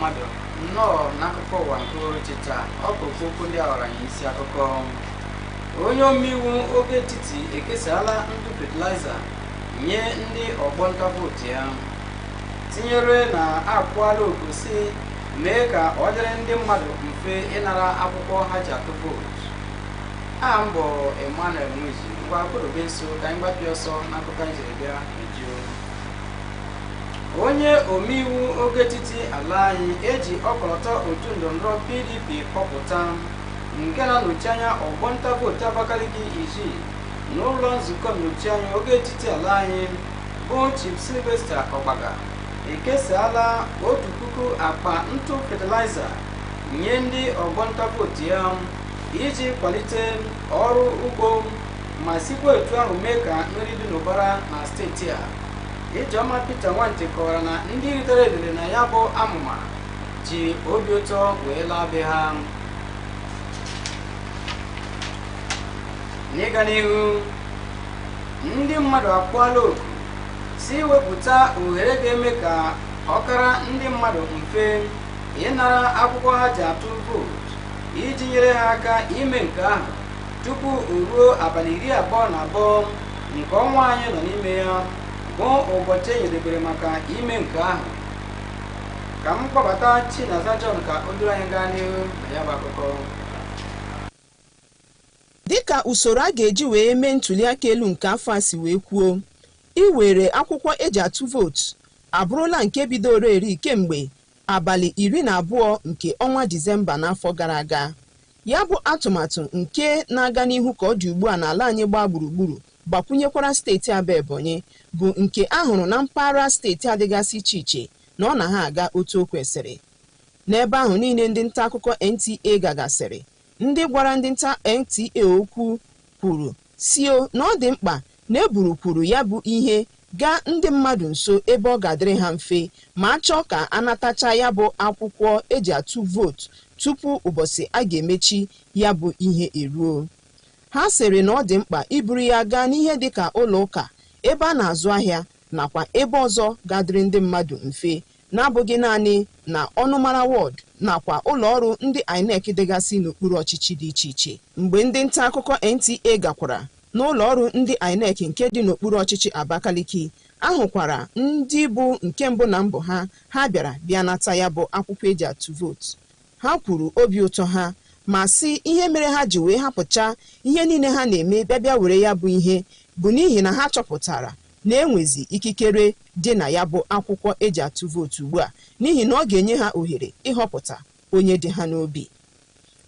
mmadụ nnọọ n'akụkọ ụwa nke uhuruchi taa. Ọ bụ okwu ndị aghọrọ anyị isi akụkọ. Onye omeiwu oge etiti ekesala ntụ fertilizer nye ndị ọgbọ nta vootu ya, tinyere na akwụọla oku si mee ka ọ dịrị ndị mmadụ mfe ịnara akwụkwọ ha ji atụ vootu. Aha m bụ Emmanuel Nwizu, ngwa kwurobe nso ka anyị gbapịa ọsọ n'akụkọ anyị jiri bịa ejuo. Onye omeiwu oge etiti ala anyị eji ọkọlọtọ otu ndọrọndọrọ PDP kpọpụta nke na-anọchi anya ọgbọ nta vootu Abakaliki iji n'ụlọ nzukọ nnọchi anya oge etiti ala anyị bụ Chief Sylvester Ọgbaga ekesala 1,000 akpa ntụ fertilizer nye ndị ọgbọ nta vootu ya iji kwalite ọrụ ugbo ma sikwa etu ahụ mee ka nri dị n'ụbara na steeti a. Ijeọma Peter Nwantị kọwara na ndị ritere elele na ya bụ amụma ji obi ụtọ wee laa be ha. N'ịga n'ihu, ndị mmadụ akpọọla oku si wepụta ohere ga-eme ka ọkara ndị mmadụ mfe ịnara akwụkwọ ha ji atụ vootu iji nyere ha aka ime nke ahụ tupu o ruo abalị 22 nke ọnwa anyị nọ n'ime ya bụ ụbọchị enyedebere maka ime nke ahụ. Ka m kpọbata Chinaza John ka o duru anyị gaa n'ihu na ya bụ akụkọ. Dịka usoro a ga-eji wee mee ntuli aka elu nke afọ a si wee kwuo, iwere akwụkwọ eji atụ vootu abụrụla nke bidoro eri kemgbe abalị 12 nke ọnwa Disemba n'afọ gara aga. Ya bụ atụmatụ nke na-aga n'ihu ka ọ dị ugbu a n'ala anyị gbaa gburugburu gbakwunyekwara steeti Aba Ebonyi bụ nke ahụrụ na mpaghara steeti adịgasị iche iche na ọ na ha aga otu o kwesịrị. N'ebe ahụ niile ndị nta akụkọ NTA gagasịrị, ndị gwara ndị nta NTA okwu kwuru sio na ọ dị mkpa na eburukwuru ya bụ ihe gaa ndị mmadụ nso ebe ọ ga-adịrị ha mfe ma chọọ ka anatacha ya bụ akwụkwọ eji atụ vootu tupu ụbọchị a ga-emechi ya bụ ihe eruo. Ha sịrị na ọ dị mkpa iburu ya gaa n'ihe dịka ụlọ ụka, ebe a na-azụ ahịa nakwa ebe ọzọ ga-adịrị ndị mmadụ mfe, na-abụghị naanị na ọnụmara wọd nakwa ụlọ ọrụ ndị INEC dịgasị n'okpuru ọchịchị dị iche iche. Mgbe ndị nta akụkọ NTA gakwara n'ụlọ ọrụ ndị INEC nke dị n'okpuru ọchịchị Abakaliki, ahụkwara ndị bụ nke mbụ na mbụ ha bịa nata ya bụ akwụkwọ eji atụ vootu. Ha kwuru obi ụtọ ha ma sị ihe mere ha ji wee hapụcha ihe niile ha na-eme bịa were ya bụ ihe bụ n'ihi na ha chọpụtara na enwezi ikikere dị na ya bụ akwụkwọ eji atụ vootu ugbu a, n'ihi na ọ ga-enye ha ohere ịhọpụta onye dị ha n'obi.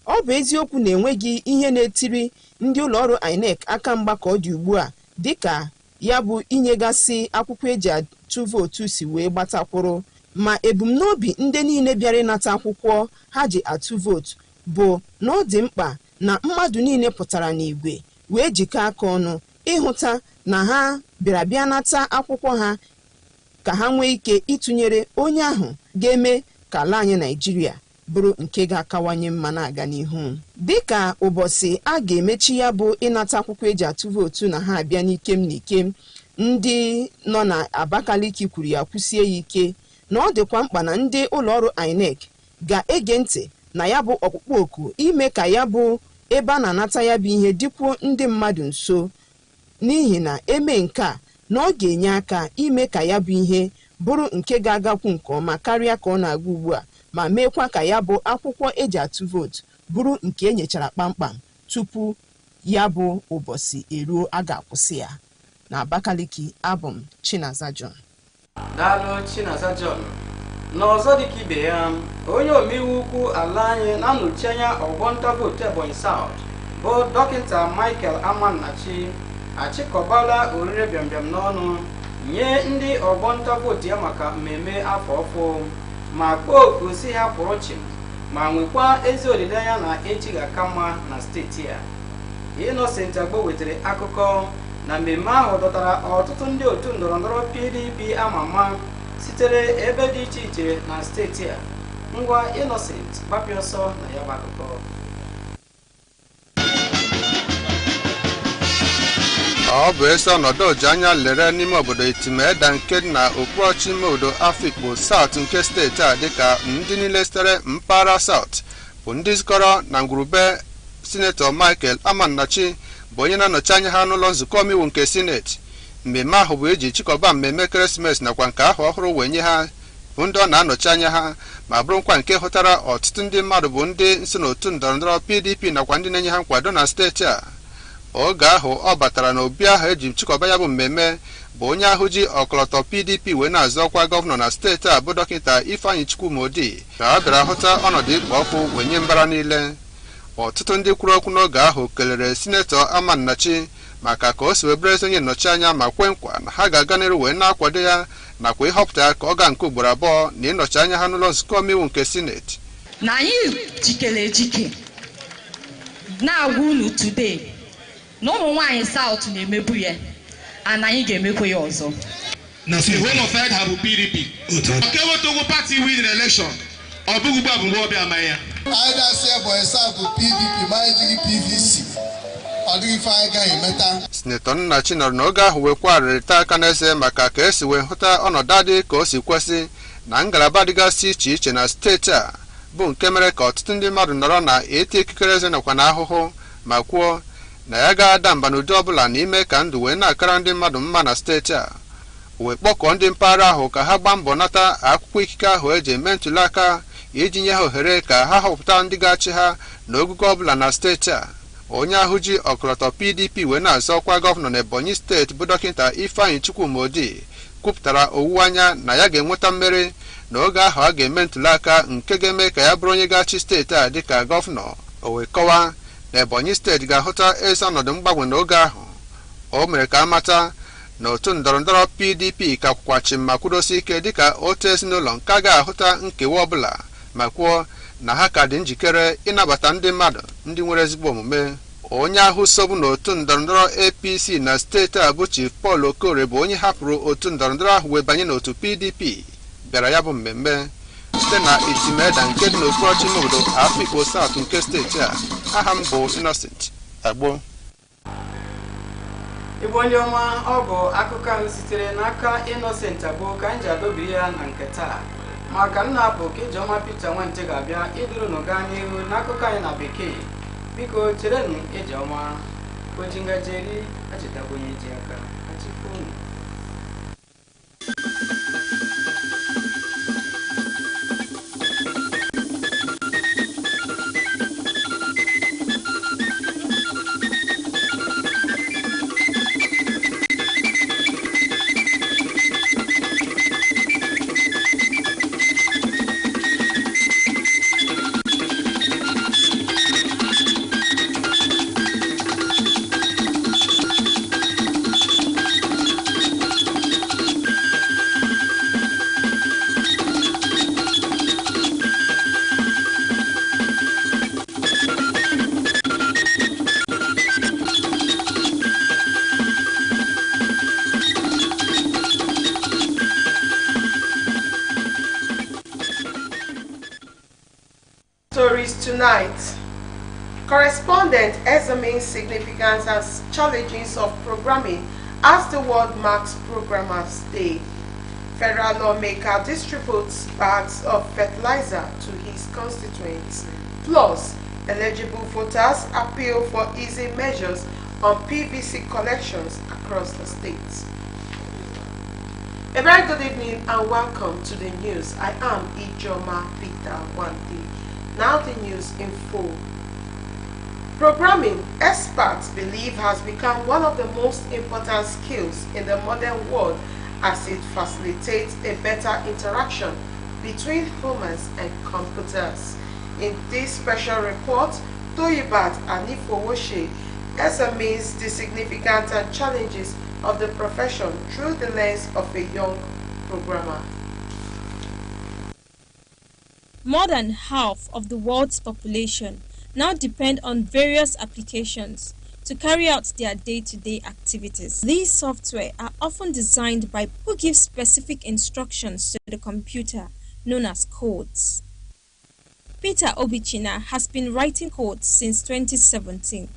Ọ bụ eziokwu na enweghị ihe na-etiri ndị ụlọọrụ INEC aka mgba ka ọ dị ugbu a, dịka ya bụ inyegasị akwụkwọ eji atụ vootu si wee gbatakwụrụ, ma ebumnobi ndị niile bịara ịnata akwụkwọ ha ji atụ vootu bụ na ọ dị mkpa na mmadụ niile pụtara n'igwe wee jikọọ aka ọnụ ịhụta na ha bịa nata akwụkwọ ha ka ha nwee ike ịtụnyere onye ahụ ga-eme ka ala anyị Naịjirịa bụrụ nke ga-akawanye mma na-aga n'ihu. Dịka ụbọchị a ga-emechi ya bụ ịnata akwụkwọ eji atụ vootu na ha abịa n'ikem n'ikem, ndị nọ na Abakaliki kwuru ya kwụsie ya ike na ọ dịkwa mkpa na ndị ụlọọrụ INEC ga-ege ntị na ya bụ ọkpụkpọ oku ime ka ya bụ ebe a na-anata ya bụ ihe dịkwuo ndị mmadụ nso, n'ihi na eme nke a na ọ ga-enye aka ime ka ya bụ ihe bụrụ nke ga-agakwu nke ọma karịa ka ọ na-aga ugbu a, ma meekwa ka ya bụ akwụkwọ eji atụ vootu bụrụ nke enyechara kpamkpam tupu ya bụ ụbọchị eruo a ga-akwụsị ya. Na Abakaliki, abụ m Chinaza John. Daalụ Chinaza John. N'ọzọ dịka ibe ya, onye omeiwu ukwu ala anyị na-anọchi anya ọgbọ nta vootu Ebonyi South bụ Dọkịta Michael Amannachi achịkọbala orire bịambịam n'ọnụ nye ndị ọgbọ nta vootu ya maka mmemme afọ ọfụ ma kpọọ oku si ha kwụrụ chịm ma nwekwa ezi olileanya na echi ga-aka mma na steeti a. Innocent Agbo wetara akụkọ na mmemme ahụ dọtara ọtụtụ ndị otu ndọrọndọrọ PDP ama ama sitere ebe dị iche iche na steeti a. Ngwa Innocent gbapịa ọsọ na ya bụ akụkọ. ọ bụ esi ọnọdụ oji anya lere n'ime obodo Etimeda nke dị na okpuruọchị ime obodo Afikpo South nke steeti a dịka ndị niile sitere mpaghara South bụ ndị zikọrọ na ngwurube Sinetọ Michael Amannachi bụ onye na-anọchi anya ha n'ụlọ nzukọ omeiwu nke sineti. Mmemme ahụ bụ eji chịkọba mmemme ekeresimesi nakwa nke afọ ọhụrụ wee nye ha bụ ndị ọ na-anọchi anya ha ma bụrụkwa nke hụtara ọtụtụ ndị mmadụ bụ ndị nso n'otu ndọrọndọrọ PDP nakwa ndị na-enye ha nkwado na steeti a. Oge ahụ ọ batara n'obi ahụ eji chịkọba ya bụ mmemme bụ onye ahụ ji ọkọlọtọ PDP wee na-azọ ọkwa gọvanọ na steeti a bụ dọkịta Ifeanyị Chukwumodi ka ọ bịara hụta ọnọdụ ikpo ọkụ wee nye mbara niile. Ọtụtụ ndị kwuru okwu n'oge ahụ kelere Sinetọ Amannachi maka ka o si wee bụrụ ezi onye nnọchi anya ma kwe nkwa na ha ga-aga n'iru wee na-akwado ya nakwa ịhọpụta ya ka ọ gaa nke ugboro abụọ na ịnọchi anya ha n'ụlọ nzukọ omeiwu nke sineti. Na anyị jikere ejike na-agwa unu today na ụmụ nwaanyị South na-emebu ya ana anyị ga-emekwa ya ọzọ. Na the whole of it have PDP. Okay, what to party win the election? Ọ bụghị ugbu a bụ mgbe ọ bịa ma ya. Either say boy South PDP ma ejiri PVC. Ọ dịghị ife anyị gaghị emeta. Sinetọ Nnachi nọrọ n'oge ahụ wee kwarịrịta aka n'eze maka ka esi wee hụta ọnọdụ adị ka o si kwesị na ngalaba dịgasị iche iche na steeti a bụ nke mere ka ọtụtụ ndị mmadụ nọrọ na eti ikikere eze nakwa na ahụhụ ma kwuo na ya ga-ada mba n'ụdị ọbụla n'ime ka ndụ wee na-akara ndị mmadụ mma na steeti a. Wee kpọkọọ ndị mpaghara ahụ ka ha gbaa mbọ nata akwụkwọ ikike ahụ eji eme ntuli aka iji nye ha ohere ka ha họpụta ndị ga-achị ha n'ogugo ọbụla na steeti a. Onye ahụ ji ọkọlọtọ PDP wee na-azọ ọkwa gọvanọ n'Ebonyi steeti bụ dọkịta Ifeanyị Chukwumodi kwupụtara owuwe anya na ya ga-enweta mmeri n'oge ahụ a ga-eme ntuli aka nke ga-eme ka ya bụrụ onye ga-achị steeti a dịka gọvanọ. O wee kọwaa na Ebonyi steeti ga-ahụta ezi ọnọdụ mgbanwe n'oge ahụ. O mere ka amata na otu ndọrọndọrọ PDP ka kwụkwachi ma kwudosi ike dịka otu ezinụlọ nke a ga-ahụta nkewa ọbụla ma kwuo na ha ka dị njikere ịnabata ndị mmadụ ndị nwere ezigbo omume. Onye ahụ sobu n'otu ndọrọndọrọ APC na steeti a bụ Chief Paul Okore bụ onye hapụrụ otu ndọrọndọrọ ahụ wee banye n'otu PDP bịara ya bụ mmemme site na Etimeda nke dị n'okpuruọchị ime obodo Afikpo South nke steeti a. Aha m bụ Innocent Agbo. Igbo ndị ọma, ọ bụ akụkọ ahụ sitere n'aka Innocent Agbo ka anyị ji adọbiri ya na nke taa. Maka nna bụ ka Ijeọma Peter Nwante ga-abịa iduru unu gaa n'ihu n'akụkọ anyị na bekee. Biko cherenụ Ijeọma oji ngaji eri achetakwa onye ji aka achịkwa unu. Stories tonight. Correspondent examines significance and challenges of programming as the world marks Programmers Day. Federal lawmaker distributes bags of fertilizer to his constituents. Plus, eligible voters appeal for easy measures on PVC collections across the states. A very good evening and welcome to the news. I am Ijeọma Peter Nwante. Now the news in full. Programming, experts believe, has become one of the most important skills in the modern world as it facilitates a better interaction between humans and computers. In this special report, Toyibat Anifowoshe examines the significance and challenges of the profession through the lens of a young programmer. More than half of the world's population now depend on various applications to carry out their day-to-day activities. These software are often designed by people who give specific instructions to the computer, known as codes. Peter Obichina has been writing code since 2017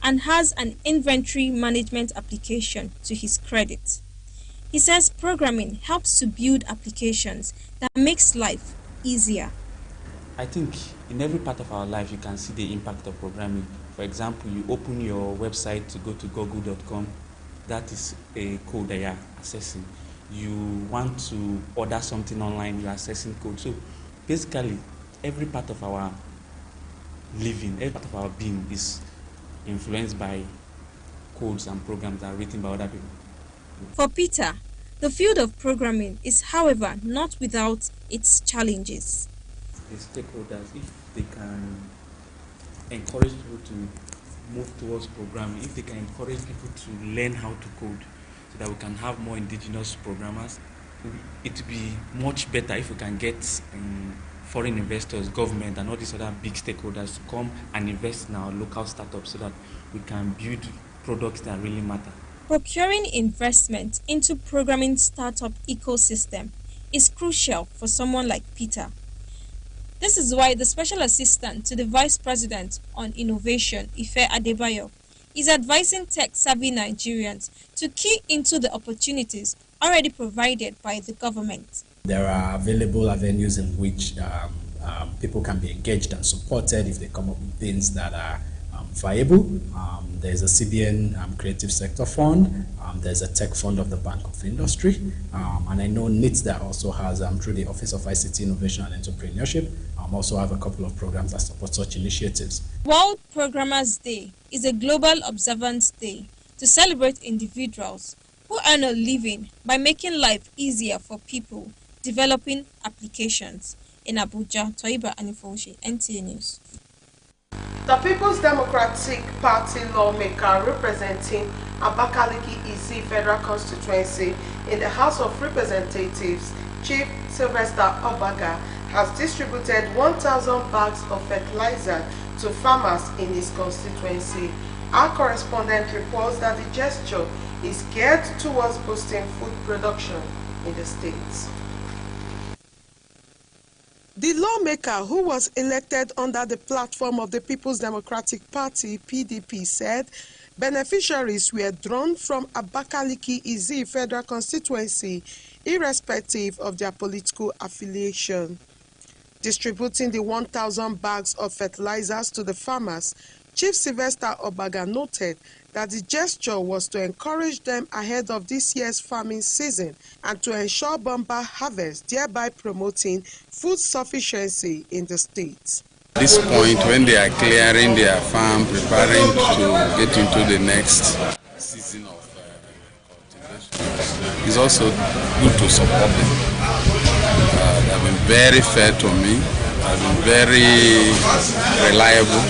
and has an inventory management application to his credit. He says programming helps to build applications that makes life easier. I think in every part of our life you can see the impact of programming. For example, you open your website to go to google.com, that is a code that you are accessing. You want to order something online, you are accessing code. So basically, every part of our living, every part of our being is influenced by codes and programs that are written by other people. For Peter, the field of programming is, however, not without its challenges. The stakeholders, if they can encourage people to move towards programming, if they can encourage people to learn how to code so that we can have more indigenous programmers, it would be much better if we can get foreign investors, government, and all these other big stakeholders to come and invest in our local startups so that we can build products that really matter. Procuring investment into programming startup ecosystem is crucial for someone like Peter. This is why the Special Assistant to the Vice President on Innovation, Ife Adebayo, is advising tech-savvy Nigerians to key into the opportunities already provided by the government. There are available avenues in which people can be engaged and supported if they come up with things that are viable. There's a CBN Creative Sector Fund, there's a tech fund of the Bank of Industry, and I know NITSDA also has, through the Office of ICT Innovation and Entrepreneurship, also have a couple of programs that support such initiatives. World Programmers Day is a global observance day to celebrate individuals who earn a living by making life easier for people developing applications. In Abuja, Toiba Anifoshi, NTA News. The People's Democratic Party lawmaker representing Abakaliki Isi Federal Constituency in the House of Representatives, Chief Sylvester Obaga, has distributed 1,000 bags of fertilizer to farmers in his constituency. Our correspondent reports that the gesture is geared towards boosting food production in the states. The lawmaker, who was elected under the platform of the People's Democratic Party, PDP, said beneficiaries were drawn from Abakaliki Izi Federal Constituency, irrespective of their political affiliation. Distributing the 1,000 bags of fertilizers to the farmers, Chief Sylvester Obaga noted that the gesture was to encourage them ahead of this year's farming season and to ensure bumper harvest, thereby promoting food sufficiency in the state. At this point, when they are clearing their farm, preparing to get into the next season of cultivation, it's also good to support them. They have been very fair to me, have been very reliable,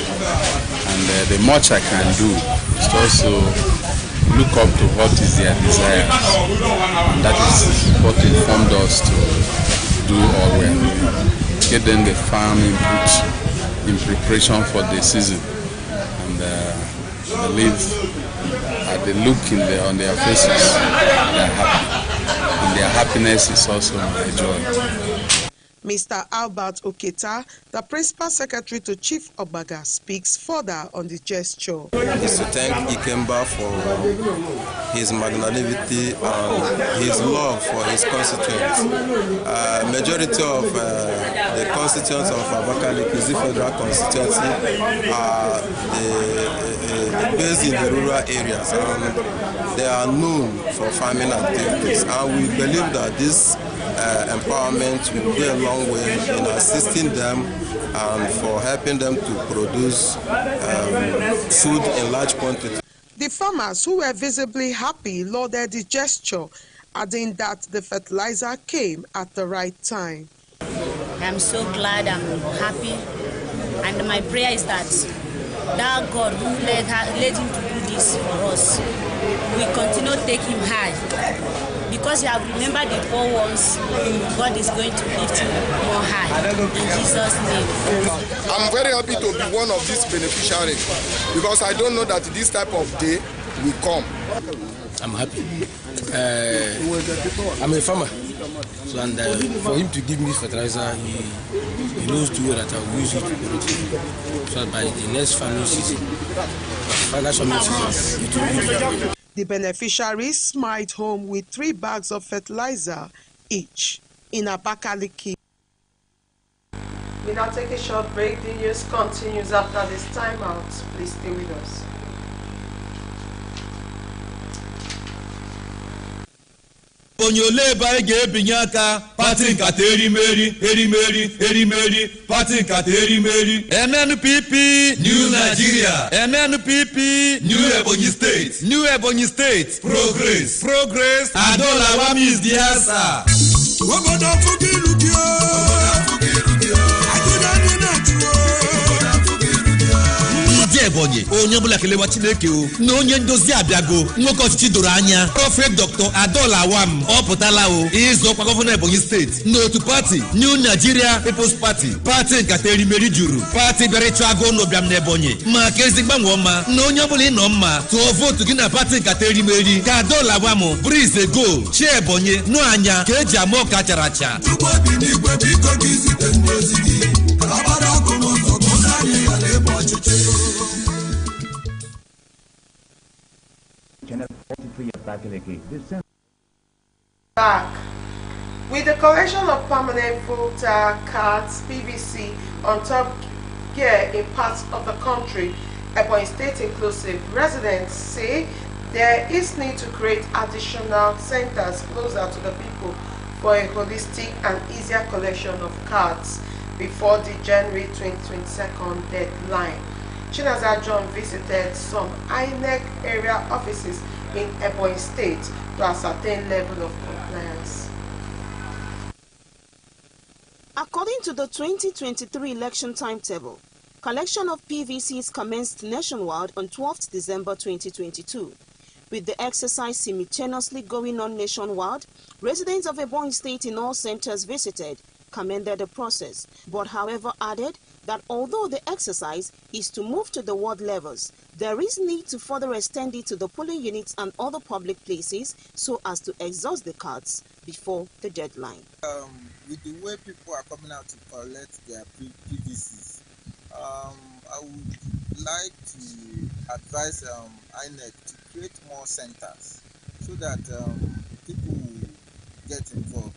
and the much I can do is to also look up to what is their desire, and that is what informed us to do all we are doing. Get them the farm input in preparation for the season, and I believe at the look on their faces, they are happy, and their happiness is also my joy. Mr. Albert Oketa, the Principal Secretary to Chief Obaga, speaks further on the gesture. Is to thank Ikemba for his magnanimity and his love for his constituents. Majority of the constituents of Abakaliki Federal Constituency are based in the rural areas, and they are known for farming activities. And we believe that this empowerment will go a long way in assisting them and for helping them to produce food in large quantity. The farmers, who were visibly happy, lauded the gesture, adding that the fertilizer came at the right time. I'm so glad, I'm happy, and my prayer is that God who led him to do this for us will continue to take him high. Because you have remembered it all once, God is going to lift you more high. In Jesus' name. I'm very happy to be one of these beneficiaries because I don't know that this type of day we come. I'm happy. I'm a farmer, so and for him to give me fertilizer, he knows too well that I will use it productively. So by the next farming season, it will be. The beneficiaries smiled home with 3 bags of fertilizer each in Abakaliki. We now take a short break. The news continues after this timeout. Please stay with us. Onyole ba ga-ebinye aka pati nkata erimeri pati nkata erimeri NNPP New Nigeria NNPP New Ebonyi State Progress Adola Wami is the answer. Obodo Fukirudio Ebonyi onye ọbụla kelewa Chineke o na onye ndozi abịago nwoke ọchịchị doro anya Prophet Dr. Adola Wam ọ pụtala o ịzọ ọkwa gọvanọ Ebonyi steeti n'otu pati New Nigeria People's Party pati nkata erimeri juru pati bịara ịchụ agụ n'ụbịam n'Ebonyi maka ezi mgbanwe ọma na onye ọbụla ịnọ mma tụọ vootu gị na pati nkata erimeri ka Adola Wam bụrụ ize go chi Ebonyi nụ anya ka eji ama ọka chara acha. Back with the collection of permanent voter cards (PVC) on top gear in parts of the country, Ebonyi State inclusive, residents say there is need to create additional centers closer to the people for a holistic and easier collection of cards before the January 2022 deadline. Chinaza John visited some INEC area offices in Ebonyi State to ascertain level of compliance. According to the 2023 election timetable, collection of PVCs commenced nationwide on 12th December 2022. With the exercise simultaneously going on nationwide, residents of Ebonyi State in all centers visited commended the process, but however added that although the exercise is to move to the ward levels, there is need to further extend it to the polling units and other public places so as to exhaust the cards before the deadline. With the way people are coming out to collect their PVCs, I would like to advise INEC to create more centers so that people will get involved.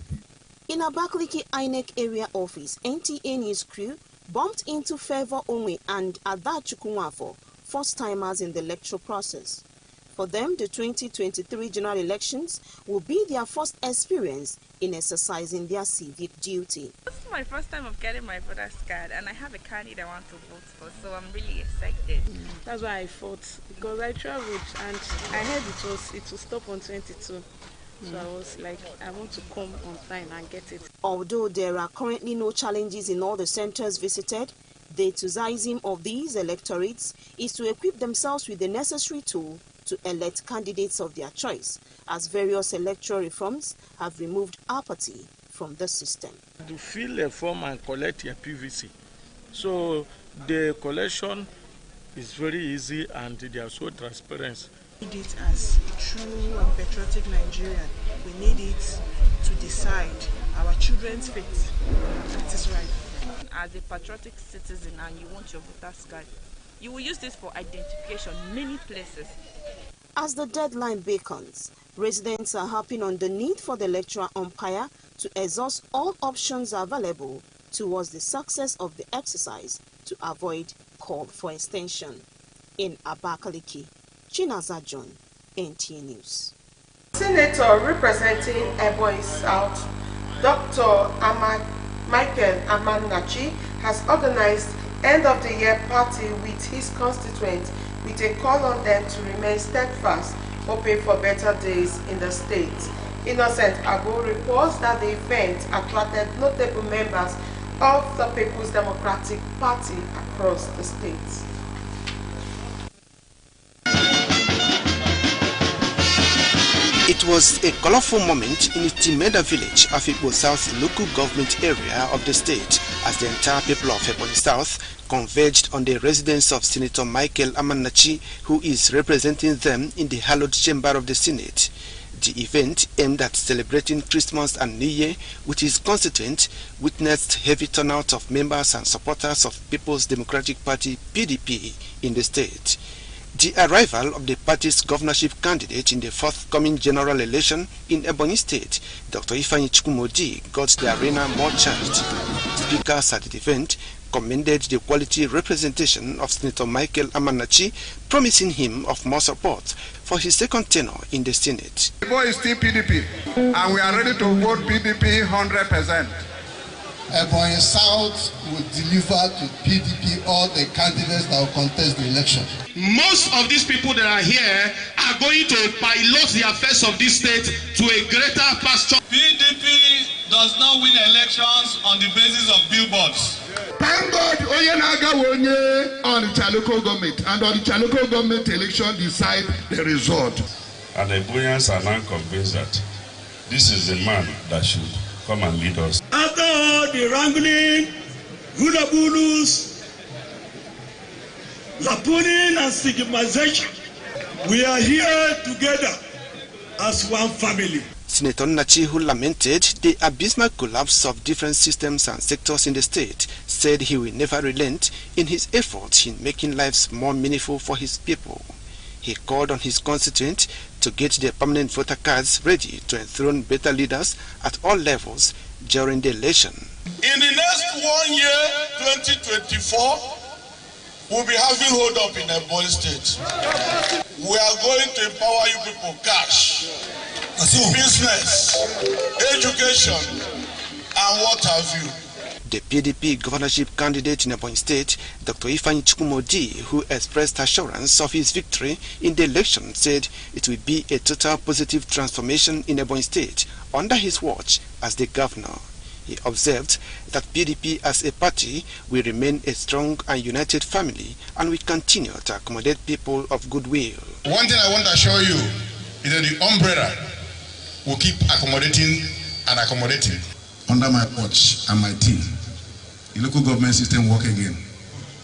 In Abakaliki INEC area office, NTA News crew bumped into Favor Onwe and Ada Chukwunwafo, first-timers in the electoral process. For them, the 2023 general elections will be their first experience in exercising their civic duty. This is my first time of getting my voter's card, and I have a candidate I want to vote for, so I'm really excited. That's why I fought, because I traveled and I heard it will stop on 22. So I was like, I want to come on time and get it. Although there are currently no challenges in all the centers visited, the enthusiasm of these electorates is to equip themselves with the necessary tool to elect candidates of their choice, as various electoral reforms have removed apathy from the system. To fill a form and collect your PVC. So the collection is very easy and they are so transparent. We need it as true and patriotic Nigerian. We need it to decide our children's fate. That is right. As a patriotic citizen and you want your voter's card, you will use this for identification in many places. As the deadline beckons, residents are harping on the need for the electoral umpire to exhaust all options available towards the success of the exercise to avoid call for extension. In Abakaliki, Chinaza John, NTA News. Senator representing Ebonyi South, Dr. Michael Amannachi, has organized end-of-the-year party with his constituents with a call on them to remain steadfast, hoping for better days in the state. Innocent Agbo reports that the event attracted notable members of the People's Democratic Party across the state. It was a colorful moment in Timeda village, Afikpo South local government area of the state, as the entire people of Ebonyi South converged on the residence of Senator Michael Amannachi, who is representing them in the hallowed chamber of the Senate. The event, aimed at celebrating Christmas and New Year with his constituent, witnessed heavy turnout of members and supporters of People's Democratic Party (PDP) in the state. The arrival of the party's governorship candidate in the forthcoming general election in Ebonyi State, Dr. Ifeanyi Chukwumodi, got the arena more charged. Speakers at the event commended the quality representation of Senator Michael Amannachi, promising him of more support for his second tenure in the Senate. The boy is still PDP, and we are ready to vote PDP 100%. Ebonyi South will deliver to PDP all the candidates that will contest the election. Most of these people that are here are going to pilot the affairs of this state to a greater pasture. PDP does not win elections on the basis of billboards. Thank God, Oyenaga Wonye on the local government, and on the local government election decide the result. And the Ebonians are now convinced that this is the man that should come and lead us. After all the wrangling, Gulabulus, lapooning and stigmatization, we are here together as one family. Senator Nachi, who lamented the abysmal collapse of different systems and sectors in the state, said he will never relent in his efforts in making lives more meaningful for his people. He called on his constituents to get their permanent voter cards ready to enthrone better leaders at all levels during the election. In the next 1 year, 2024, we'll be having hold up in Ebonyi State. We are going to empower you people, cash, business, education, and what have you. The PDP governorship candidate in Ebonyi State, Dr. Ifeanyi Chukwumodi, who expressed assurance of his victory in the election, said it will be a total positive transformation in Ebonyi State under his watch as the governor. He observed that PDP as a party will remain a strong and united family and will continue to accommodate people of goodwill. One thing I want to assure you is that the umbrella will keep accommodating and accommodating. Under my watch and my team, the local government system work again.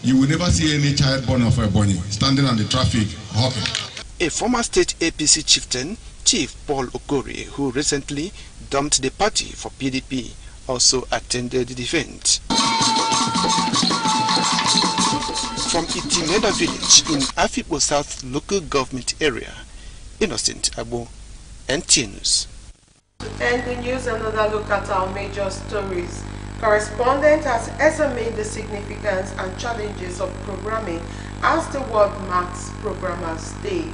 You will never see any child born of Ebonyi standing on the traffic hawking. A former state APC chieftain, Chief Paul Okori, who recently dumped the party for PDP, also attended the event. From Itimeda village in Afipo South local government area, Innocent Abo, NT News. And the news, another look at our major stories. Correspondent has examined the significance and challenges of programming as the world marks Programmers Day.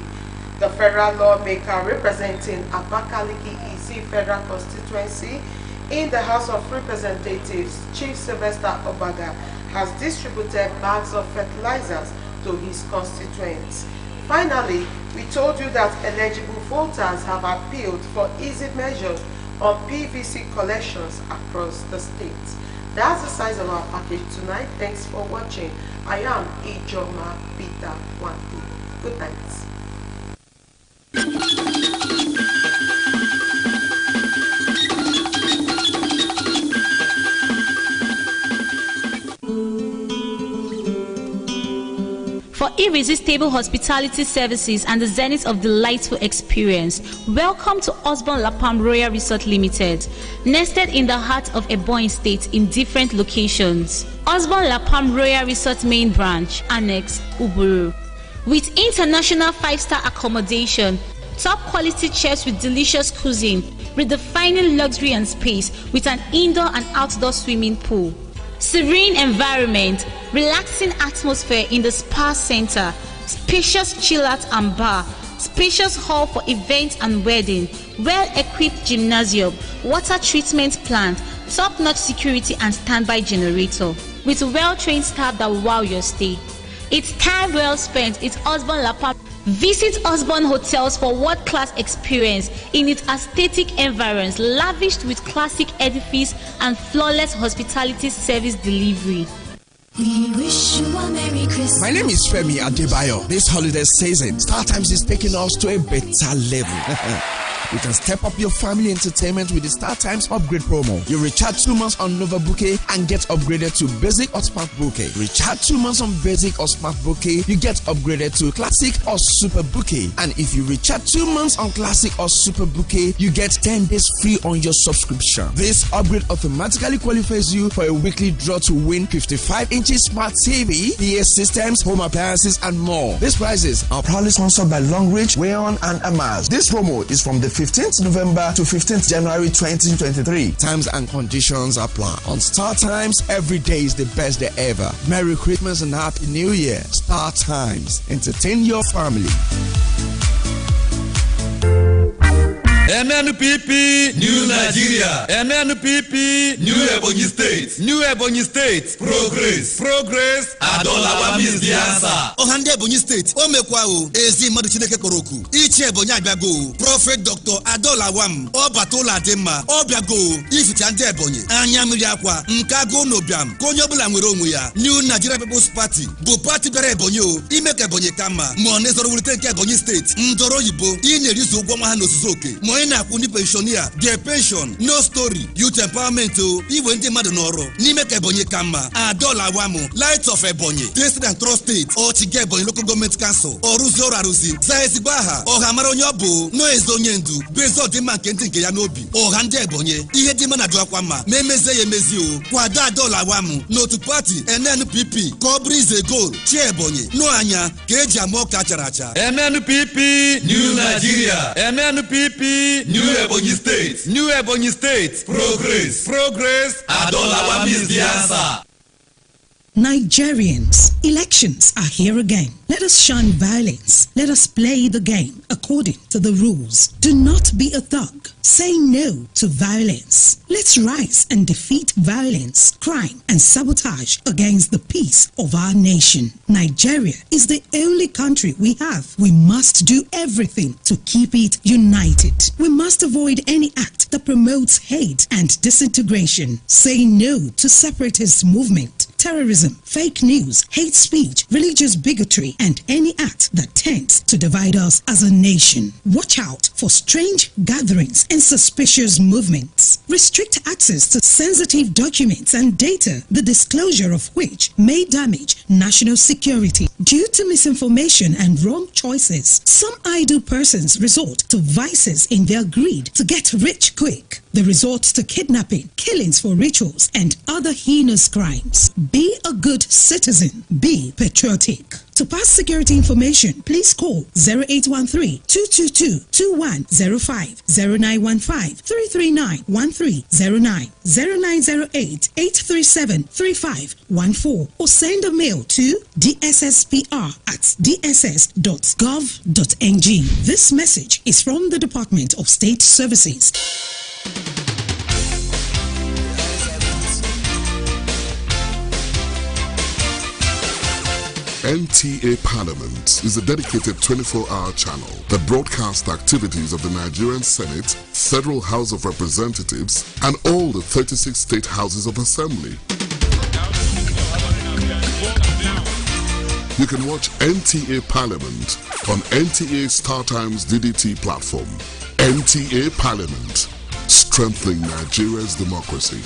The federal lawmaker representing Abakaliki EC Federal Constituency in the House of Representatives, Chief Sylvester Obaga, has distributed bags of fertilizers to his constituents. Finally, we told you that eligible voters have appealed for easy measures on PVC collections across the state. That's the size of our package tonight. Thanks for watching. I am Ijoma Peter Wanti. Good night. For irresistible hospitality services and the zenith of delightful experience, welcome to Osborne Lapam Royal Resort Limited, nested in the heart of Ebonyi State in different locations. Osborne Lapam Royal Resort Main Branch, Annex, Uburu. With international 5-star accommodation, top quality chefs with delicious cuisine, redefining luxury and space with an indoor and outdoor swimming pool. Serene environment, relaxing atmosphere in the spa center, spacious chill-out and bar, spacious hall for events and wedding, well-equipped gymnasium, water treatment plant, top-notch security and standby generator, with well-trained staff that will wow your stay. It's time well spent. It's Osborne Lapam. Visit Osborne Hotels for world-class experience in its aesthetic environs, lavished with classic edifice and flawless hospitality service delivery. We wish you a Merry Christmas. My name is Femi Adebayo. This holiday season, Star Times is taking us to a better level. You can step up your family entertainment with the Star Times upgrade promo. You recharge 2 months on Nova Bouquet and get upgraded to Basic or Smart Bouquet. Recharge 2 months on Basic or Smart Bouquet, you get upgraded to Classic or Super Bouquet. And if you recharge 2 months on Classic or Super Bouquet, you get 10 days free on your subscription. This upgrade automatically qualifies you for a weekly draw to win 55-inch smart TV, PA systems, home appliances, and more. These prizes are proudly sponsored by Longreach, Wayon, and Amaz. This promo is from the 15th November to 15th January 2023. Times and conditions apply. On Star Times, every day is the best day ever. Merry Christmas and Happy New Year. Star Times. Entertain your family. NNPP, New Nigeria. NNPP, New Ebonyi State. New Ebonyi State. Progress. Progress. Adolawa is the answer. Ohande Ebonyi State. Omekwao. Ezi madu chineke koroku. Ichi Ebonyi abiago. Prophet Dr. Adolawam. Obatola Dema. Obiago. Ifitande Ebonyi. Anyamiri akwa. Nkago nobiam. Konyobula nwere onwe ya. New Nigeria People's Party. Bu party bere Ebonyi. Imeke Ebonyi kama. Monezoro wulite nke Ebonyi State. Ndoro yibo. Inerizo ugwo mwa nosuzoke. Na kuni pensioner, their pension, no story, youth empowerment to even the madonoro, Nimeke Ebonyi Kama, Adolawamo, Lights of Ebonyi, Tested and Trust State, or Chige Ebonyi Local Government Council, or Ruzora Ruzi, Zaesibaha, or Hamaronyobo, no Ezonyendu, Bezo Dima Kentin Yanobi, or Hande Ebonyi, Ihedimana Dwakwama, Memeze Mezio, Kwada Adolawamu, no to party, NNPP, Cobri is a goal, Chebonyi, no Anya, Keja Moka Characha, NNPP, New Nigeria, NNPP. New Ebonyi State. New Ebonyi State. Progress. Progress. Adolawa is the answer. Nigerians, elections are here again. Let us shun violence. Let us play the game according to the rules. Do not be a thug. Say no to violence. Let's rise and defeat violence, crime, and sabotage against the peace of our nation. Nigeria is the only country we have. We must do everything to keep it united. We must avoid any act that promotes hate and disintegration. Say no to separatist movement, terrorism, fake news, hate speech, religious bigotry, and any act that tends to divide us as a nation. Watch out for strange gatherings and suspicious movements. Restrict access to sensitive documents and data, the disclosure of which may damage national security. Due to misinformation and wrong choices, some idle persons resort to vices in their greed to get rich quick. They resort to kidnapping, killings for rituals, and other heinous crimes. Be a good citizen. Be patriotic. To pass security information, please call 0813-222-2105, 0915-339-1309, 0908-837-3514, or send a mail to dsspr@dss.gov.ng. This message is from the Department of State Services. NTA Parliament is a dedicated 24-hour channel that broadcasts the activities of the Nigerian Senate, Federal House of Representatives, and all the 36 state houses of assembly. You can watch NTA Parliament on NTA Star Times DDT platform. NTA Parliament, strengthening Nigeria's democracy.